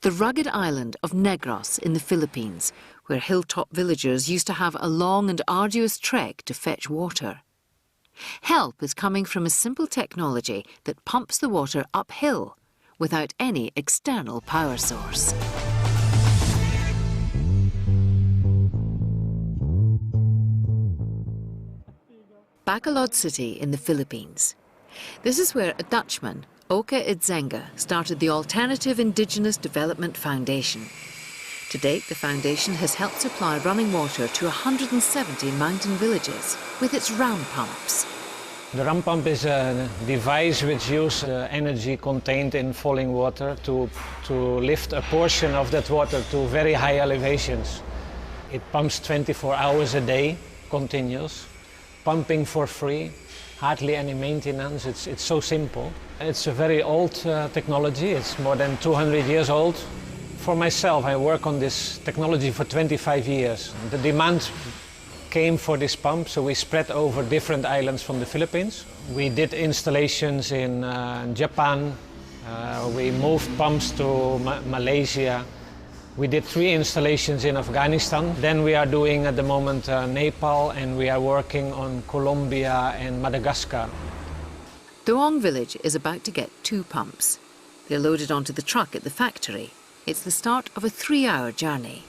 The rugged island of Negros in the Philippines, where hilltop villagers used to have a long and arduous trek to fetch water. Help is coming from a simple technology that pumps the water uphill without any external power source. Bacolod City in the Philippines. This is where a Dutchman, Oka Idzenga, started the Alternative Indigenous Development Foundation. To date, the foundation has helped supply running water to 170 mountain villages with its round pumps. The round pump is a device which uses energy contained in falling water to lift a portion of that water to very high elevations. It pumps 24 hours a day, continuous, pumping for free, hardly any maintenance. It's so simple. It's a very old technology. It's more than 200 years old. For myself, I work on this technology for 25 years. The demand came for this pump, so we spread over different islands from the Philippines. We did installations in Japan. We moved pumps to Malaysia. We did 3 installations in Afghanistan. Then we are doing at the moment Nepal, and we are working on Colombia and Madagascar. Doong village is about to get 2 pumps. They're loaded onto the truck at the factory. It's the start of a 3-hour journey.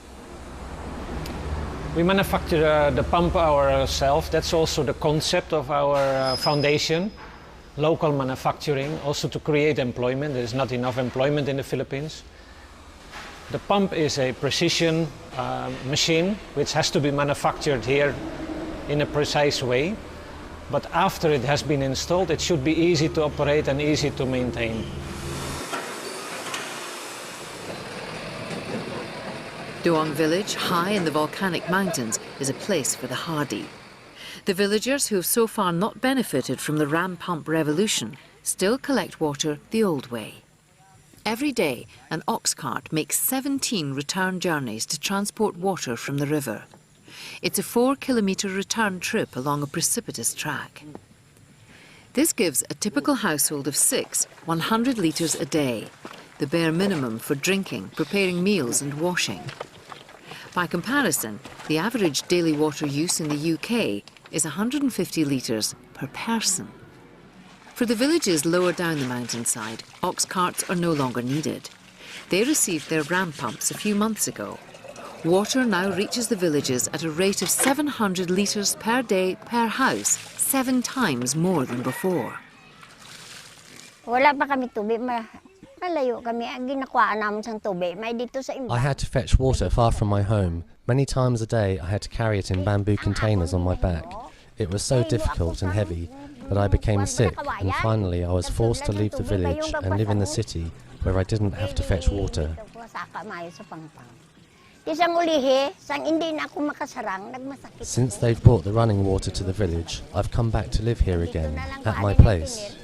We manufacture the pump ourselves. That's also the concept of our foundation. Local manufacturing, also to create employment. There's not enough employment in the Philippines. The pump is a precision machine which has to be manufactured here in a precise way. But after it has been installed, it should be easy to operate and easy to maintain. Doong village, high in the volcanic mountains, is a place for the hardy. The villagers who have so far not benefited from the ram pump revolution still collect water the old way. Every day, an ox cart makes 17 return journeys to transport water from the river. It's a 4-kilometre return trip along a precipitous track. This gives a typical household of 6 100 litres a day, the bare minimum for drinking, preparing meals and washing. By comparison, the average daily water use in the UK is 150 litres per person. For the villages lower down the mountainside, ox carts are no longer needed. They received their ram pumps a few months ago. Water now reaches the villages at a rate of 700 litres per day per house, 7 times more than before. Wala pa kami tubig, malayo kami. Ginakuhaan namin sa tubig. May dito sa I had to fetch water far from my home. Many times a day I had to carry it in bamboo containers on my back. It was so difficult and heavy that I became sick, and finally I was forced to leave the village and live in the city where I didn't have to fetch water. Since they've brought the running water to the village, I've come back to live here again, at my place.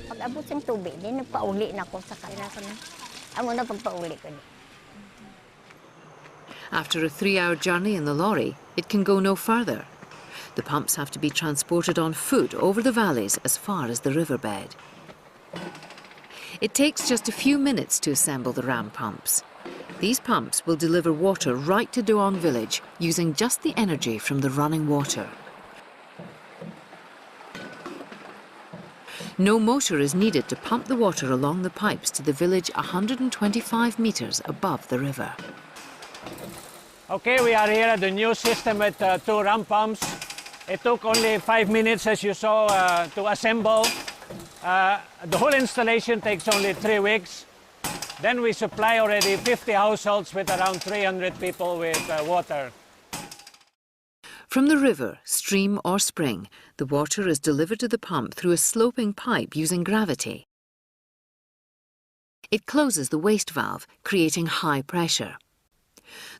After a 3-hour journey in the lorry, it can go no further. The pumps have to be transported on foot over the valleys as far as the riverbed. It takes just a few minutes to assemble the ram pumps. These pumps will deliver water right to Doong village using just the energy from the running water. No motor is needed to pump the water along the pipes to the village 125 metres above the river. Okay, we are here at the new system with 2 ram pumps. It took only 5 minutes, as you saw, to assemble. The whole installation takes only 3 weeks. Then we supply already 50 households with around 300 people with water. From the river, stream or spring, the water is delivered to the pump through a sloping pipe using gravity. It closes the waste valve, creating high pressure.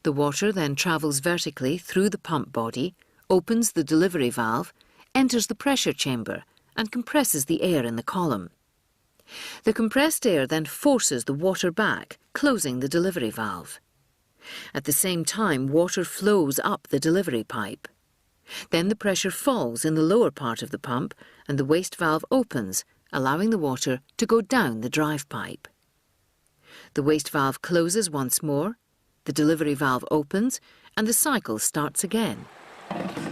The water then travels vertically through the pump body, opens the delivery valve, enters the pressure chamber and compresses the air in the column. The compressed air then forces the water back, closing the delivery valve. At the same time, water flows up the delivery pipe. Then the pressure falls in the lower part of the pump and the waste valve opens, allowing the water to go down the drive pipe. The waste valve closes once more, the delivery valve opens, and the cycle starts again.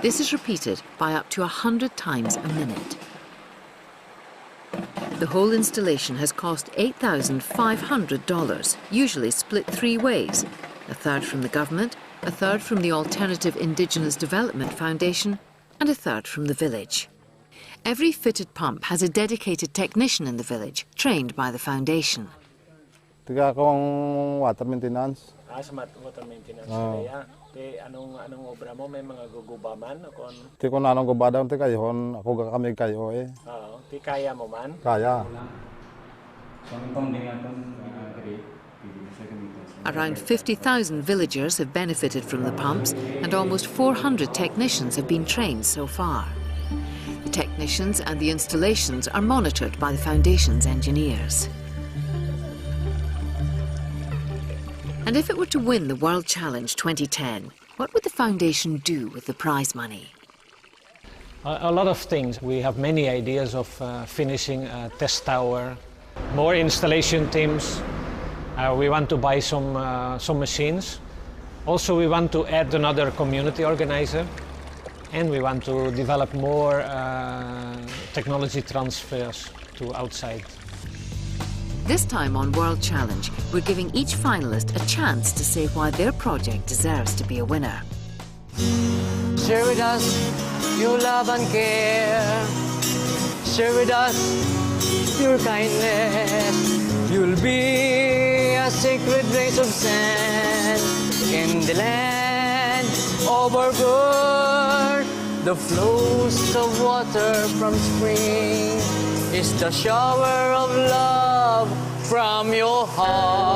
This is repeated by up to 100 times a minute. The whole installation has cost $8,500, usually split 3 ways, a third from the government, a third from the Alternative Indigenous Development Foundation, and a third from the village. Every fitted pump has a dedicated technician in the village, trained by the foundation. Tiga akong water maintenance. Sa water maintenance kaya anong obra mo, may mga gugubaman o kon Ti ko nanong gubada ti kayhon ako ga kami kayo ti kaya mo man. Kaya. Around 50,000 villagers have benefited from the pumps, and almost 400 technicians have been trained so far. The technicians and the installations are monitored by the foundation's engineers. And if it were to win the World Challenge 2010, what would the foundation do with the prize money? A lot of things. We have many ideas of finishing a test tower, more installation teams. We want to buy some machines. Also, we want to add another community organizer, and we want to develop more technology transfers to outside. This time on World Challenge, we're giving each finalist a chance to say why their project deserves to be a winner. Share with us your love and care. Share with us your kindness. You'll be a sacred grace of sand in the land of our good. The flows of water from spring is the shower of love from your heart.